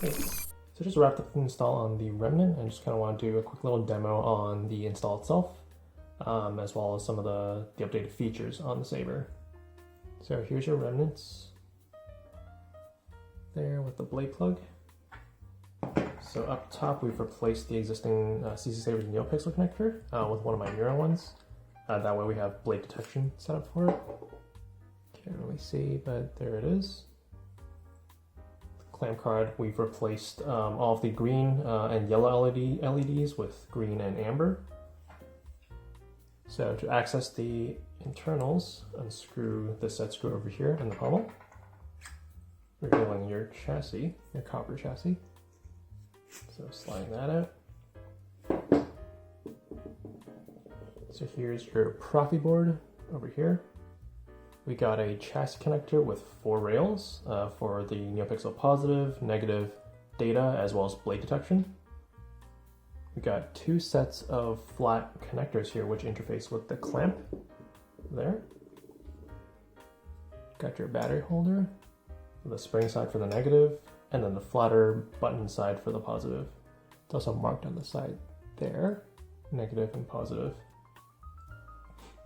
Great. So just wrapped up the install on the Remnant, and just kind of want to do a quick little demo on the install itself, as well as some of the updated features on the Saber. So here's your Remnants there with the blade plug. So up top we've replaced the existing CC Saber's NeoPixel connector with one of my Neuron ones. That way we have blade detection set up for it. Can't really see, but there it is. The clamp card, we've replaced all of the green and yellow LEDs with green and amber. So to access the internals, unscrew the set screw over here in the pommel, revealing your chassis, your copper chassis. So slide that out. So here's your Proffieboard over here. We got a chassis connector with 4 rails for the NeoPixel positive, negative data, as well as blade detection. We got 2 sets of flat connectors here which interface with the clamp there. Got your battery holder, the spring side for the negative, and then the flatter button side for the positive. It's also marked on the side there, negative and positive.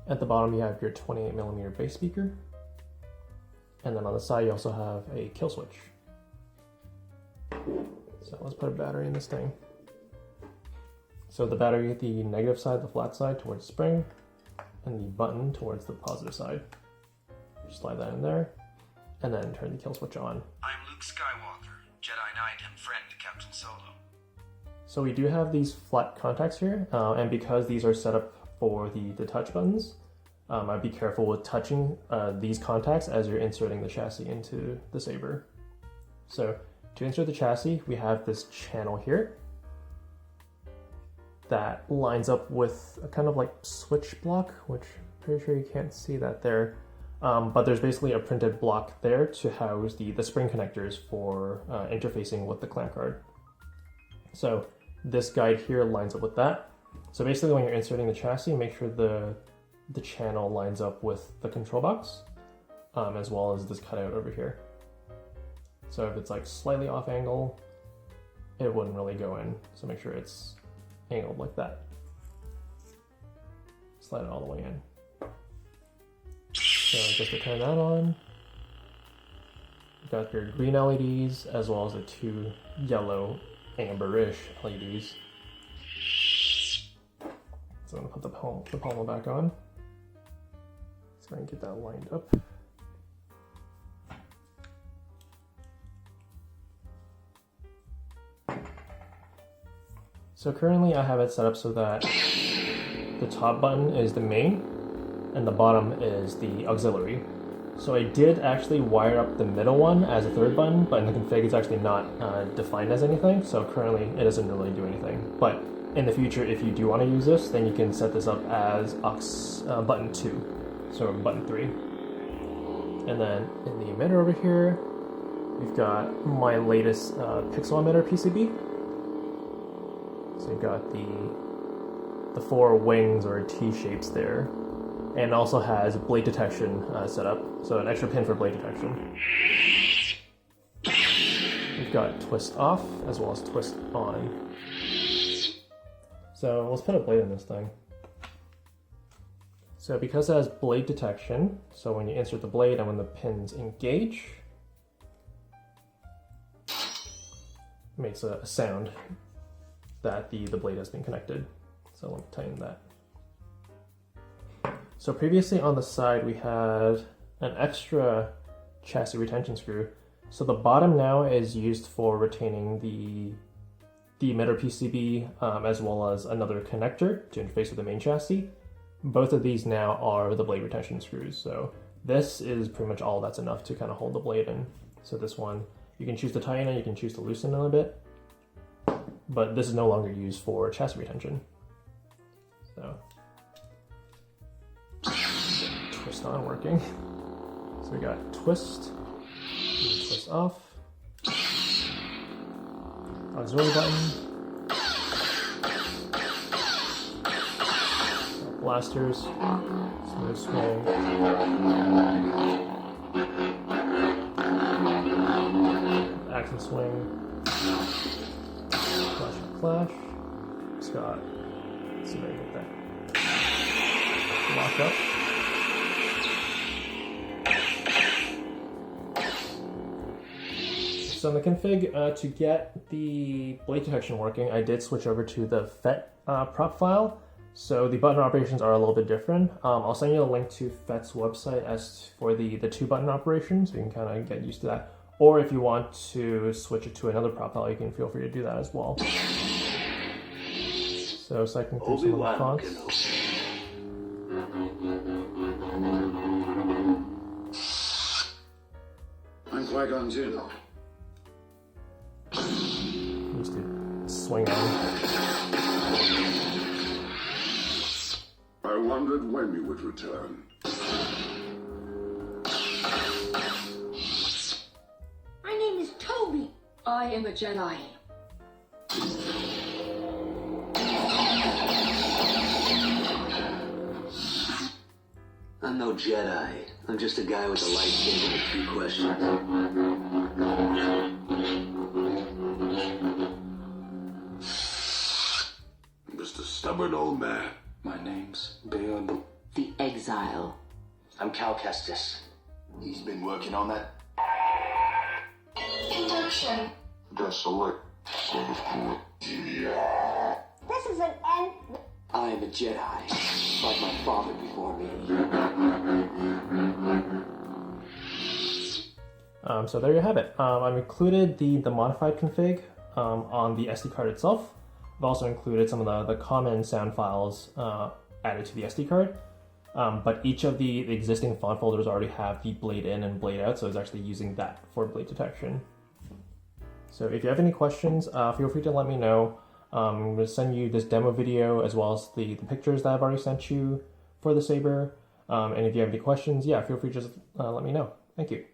At the bottom you have your 28mm bass speaker, and then on the side you also have a kill switch. So let's put a battery in this thing. So the battery, the negative side, the flat side towards the spring, and the button towards the positive side. Just slide that in there, and then turn the kill switch on. I'm Luke Skywalker, Jedi Knight and friend to Captain Solo. So we do have these flat contacts here, and because these are set up for the touch buttons, I'd be careful with touching these contacts as you're inserting the chassis into the Saber. So to insert the chassis, we have this channel here that lines up with a kind of like switch block, which I'm pretty sure you can't see that there. But there's basically a printed block there to house the spring connectors for interfacing with the clamp card. So this guide here lines up with that. So basically when you're inserting the chassis, make sure the channel lines up with the control box, as well as this cutout over here. So if it's like slightly off angle, it wouldn't really go in. So make sure it's angled like that. Slide it all the way in. So just to turn that on, you've got your green LEDs as well as the 2 yellow amberish LEDs. So I'm gonna put the pommel back on. So I can get that lined up. So currently I have it set up so that the top button is the main and the bottom is the auxiliary. So I did actually wire up the middle one as a 3rd button, but in the config it's actually not defined as anything, so currently it doesn't really do anything. But in the future, if you do want to use this, then you can set this up as aux button 2, so button 3. And then in the emitter over here, we've got my latest pixel emitter PCB. So you've got the 4 wings or T shapes there, and also has blade detection set up, so an extra pin for blade detection. We've got twist off as well as twist on. So let's put a blade in this thing. So because it has blade detection, so when you insert the blade and when the pins engage, it makes a sound that the blade has been connected. So let me tighten that. So previously on the side we had an extra chassis retention screw. So the bottom now is used for retaining the emitter PCB as well as another connector to interface with the main chassis. Both of these now are the blade retention screws. So this is pretty much all that's enough to kind of hold the blade in. So this one, you can choose to tighten it, you can choose to loosen it a bit, but this is no longer used for chassis retention. So twist on working. So we got twist, and twist off, auxiliary button, blasters, smooth swing, accent swing, Clash. Scott. Let's see if I can get that. Lock up. So in the config, to get the blade detection working, I did switch over to the FET prop file. So the button operations are a little bit different. I'll send you a link to FET's website as for the 2-button operation, so you can kind of get used to that. Or if you want to switch it to another prop file, you can feel free to do that as well. So cycling through some of the fonts. I'm Qui-Gon Jinn. Used to swing on. I wondered when you would return. My name is Toby. I am a Jedi. I'm no Jedi. I'm just a guy with a lightsaber with 3 questions. Mr. Stubborn Old Man. My name's Beard. The Exile. I'm Cal Kestis. He's been working on that. Induction. Desolate. This is an end. I am a Jedi, like my father before me. So there you have it. I've included the modified config on the SD card itself. I've also included some of the common sound files added to the SD card. But each of the existing font folders already have the blade in and blade out, so it's actually using that for blade detection. So if you have any questions, feel free to let me know. I'm going to send you this demo video as well as the pictures that I've already sent you for the saber. And if you have any questions, yeah, feel free to just let me know. Thank you.